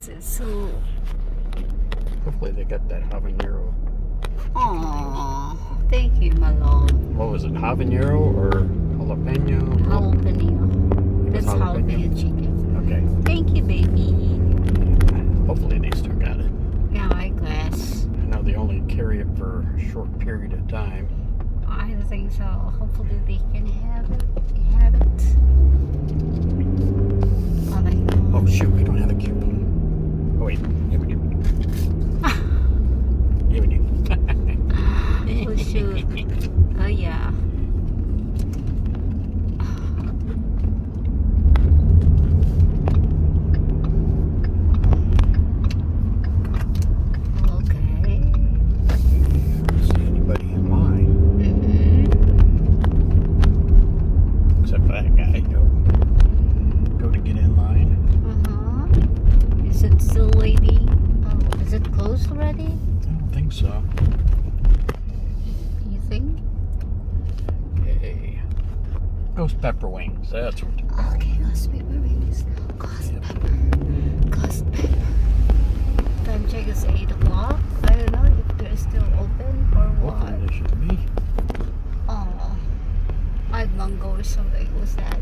So, Hopefully they got that habanero. aww, thank you, my love. What was it, habanero or jalapeno? Jalapeno. It was That's jalapeno chicken. Okay. Thank you, baby. Hopefully they still got it. Yeah, I guess. I know they only carry it for a short period of time. I think so. Hopefully they can have it. Have it. Oh my god. Oh shoot, we don't have a coupon. Oh wait, yeah we do. Yeah we do. Oh shoot. Oh yeah. Okay. I don't see anybody in line. Except for that guy. Go to get in line. Is it still waiting? Oh, is it closed already? I don't think so. You think? Hey. Ghost pepper wings. That's what. Okay, ghost pepper wings. Ghost pepper. Ghost pepper. Time check is 8 o'clock. I don't know if they're still open or what. Hopefully they should be. Oh, I'd mango or something. What's that?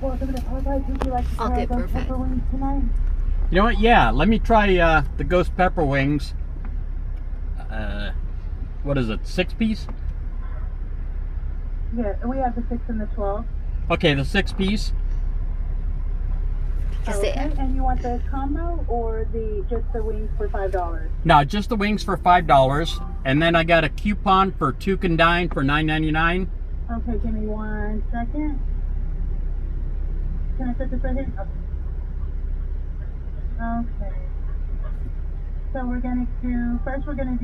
Welcome to Popeyes. Would you like to try Okay, those perfect. pepper wings tonight? You know what? Yeah, let me try the ghost pepper wings. What is it? 6-piece? Yeah, we have the 6 and the 12. Okay, the 6-piece. Just Okay, the, and you want the combo or just the wings for $5? No, just the wings for $5, and then I got a coupon for 2 can dine for $9.99. Okay, give me 1 second. Can I set this right here? Okay. So we're gonna do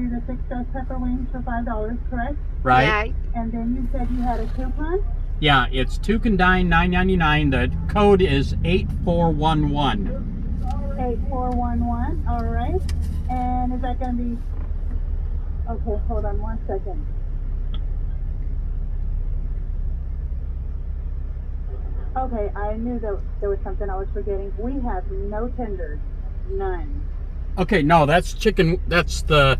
the 6 ghost pepper wings for $5, correct? Right? yeah, And then you said you had a coupon. Yeah, it's 2 can dine $9.99. The code is 8411. 8411. All right. And is that gonna be? Okay, hold on 1 second. Okay, I knew that there was something I was forgetting. We have no tenders, none. Okay, no, that's chicken. That's the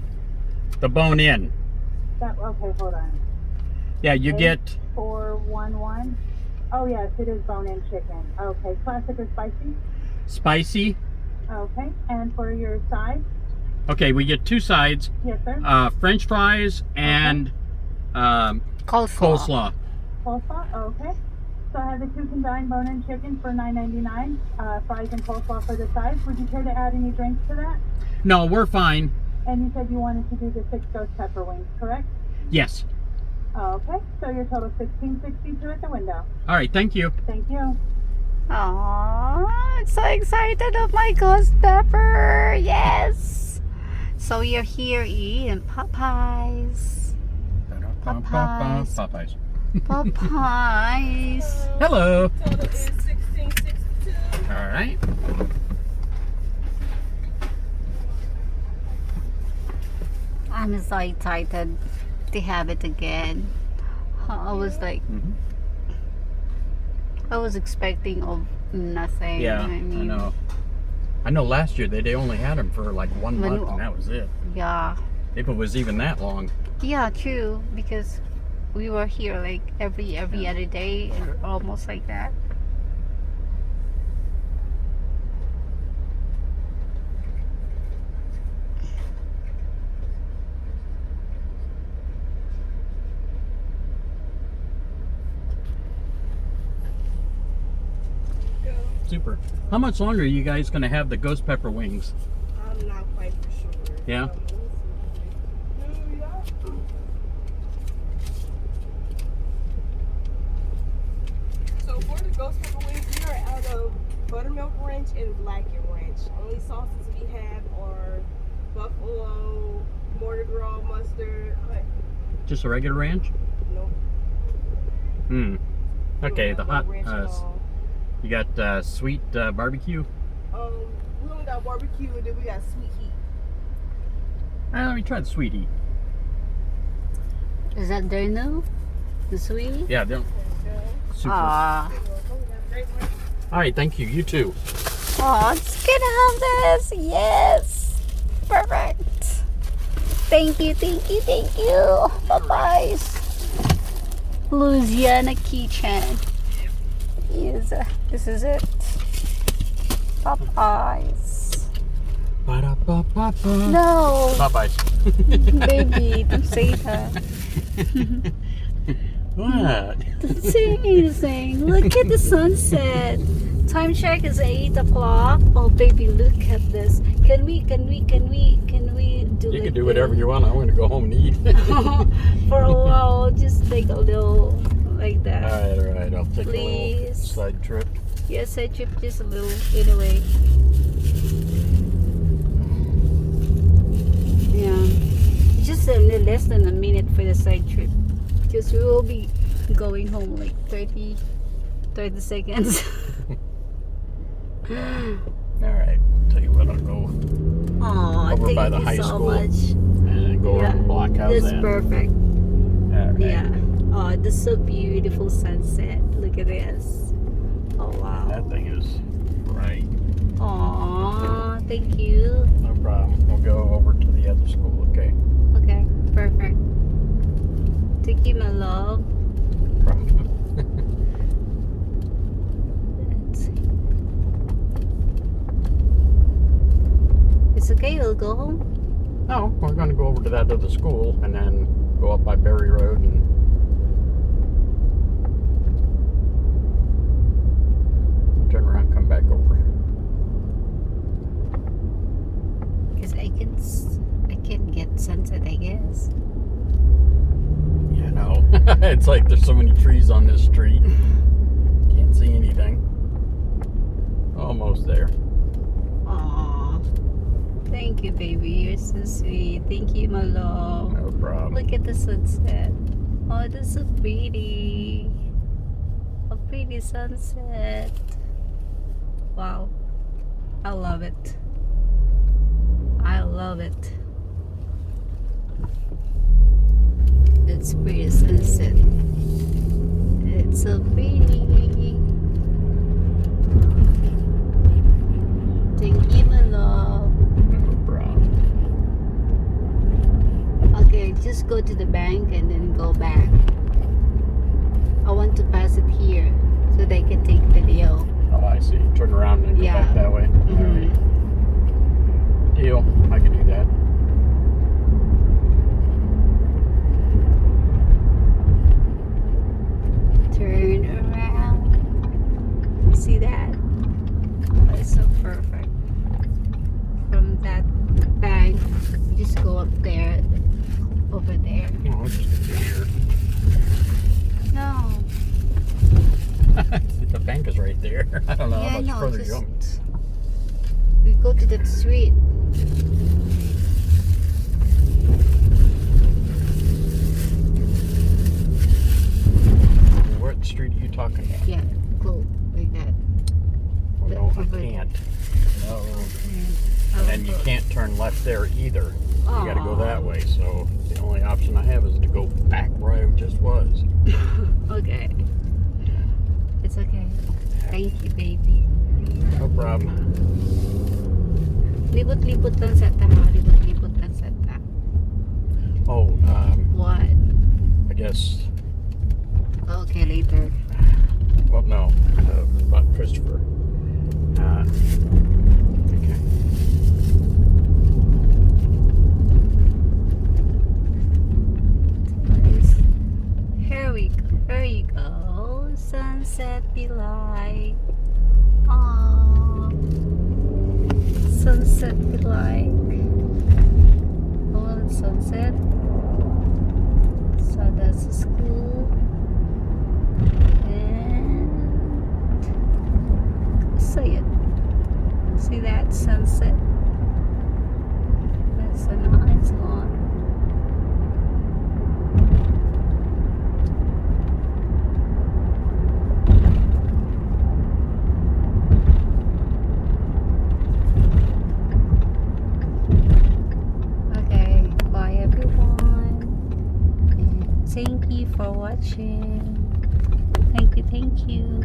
bone in. Okay, hold on. Yeah, you get 411. Oh yes, it is bone-in chicken. Okay, classic or spicy? spicy. Okay, and for your side? Okay, we get 2 sides. Yes, sir. French fries and coleslaw. Coleslaw. Okay. So I have the 2 can dine bone-in chicken for $9.99. Fries and coleslaw for the sides. Would you care to add any drinks to that? No, we're fine. And you said you wanted to do the 6 ghost pepper wings, correct? Yes. Okay. So your total $16.62 at the window. All right, thank you. Thank you. Aww, I'm so excited of my ghost pepper. Yes. So we are here in Popeyes. Popeyes. Popeyes. Popeyes. Hello. Total is $16.62. All right. I'm so excited to have it again. I was like, I was expecting of nothing. Yeah, I know. I know last year they only had them for like 1 month and that was it. Yeah. If it was even that long. Yeah, true. Because we were here like every other day, almost like that. Super. How much longer are you guys going to have the ghost pepper wings? I'm not quite for sure. Yeah? So for the ghost pepper wings, we are out of buttermilk ranch and blackened ranch. Only sauces we have are buffalo, Mardi Gras mustard. Just a regular ranch? Nope. Hmm. Okay, the hot, ranch at all. you got sweet barbecue? We only got barbecue and then we got sweet heat. Let me try the sweet heat. Is that there now? The sweet? Yeah, they're super. Ah. All right, thank you. You too. Oh, it's gonna have this. Yes. Perfect. Thank you, thank you, thank you. Popeyes. Louisiana Kitchen. Yes, this is it. Popeyes. Ba-da-ba-ba-ba. No, Popeyes. baby, don't say that. What? Don't say anything. Look at the sunset. Time check is 8 o'clock. Oh, baby, look at this. Can we do You like can do whatever you want. I'm going to go home and eat. for a while, just take a little like that. All right. I'll take a little Please. side trip. Yes, I trip just a little anyway. Yeah, it's just less than a minute for the side trip because we will be going home like 30 seconds. All right. Tell you what, I'll go Oh, over thank by the you high so school much. and go around the block. How's That's that? perfect. All right. Yeah. Oh, this is so beautiful sunset. Look at this. Oh wow. That thing is bright. Aw, thank you. No problem. We'll go over to the other school, okay? Okay, perfect. Thank you, my love. No problem. Let's see. It's okay, we'll go home. No, we're going to go over to that other school and then go up by Berry Road and turn around, come back over. Because I can get sunset, I guess. Yeah, no. It's like there's so many trees on this street. Can't see anything. Almost there. Aw. Thank you, baby. You're so sweet. Thank you, my love. No problem. Look at the sunset. Oh, that's so pretty. A pretty sunset. Wow. I love it. I love it. It's pretty sunset. It's so pretty. Thank you, my love. No problem. Okay, just go to the bank and then go back. I want to pass it here so they can take video. Oh, I see. Turn around and go Yeah. back that way. Mhm. All right. Deal. I can do that. Turn around. See that? That's so perfect. From that bank, just go up there, over there. Oh, I'll just get here. No. The bank is right there. I don't know how much further you go. We go to that street. What street are you talking about? Yeah, go like that. Oh, no, I over there. can't. No. And And you can't turn left there either. You gotta go that way. So the only option I have is to go back where I just was. Okay. It's okay. Thank you, baby. No problem. Libot-libot lang sa ta, ha? Libot-libot lang sa ta. Oh, What? I guess. Okay, later. Well, no. About Christopher. Okay. Here you go. Sunset delight. Aww. Sunset delight. Oh, sunset. So that's the school. And see it. See that sunset? That's a nice one. Okay, bye everyone. And thank you for watching. Thank you, thank you.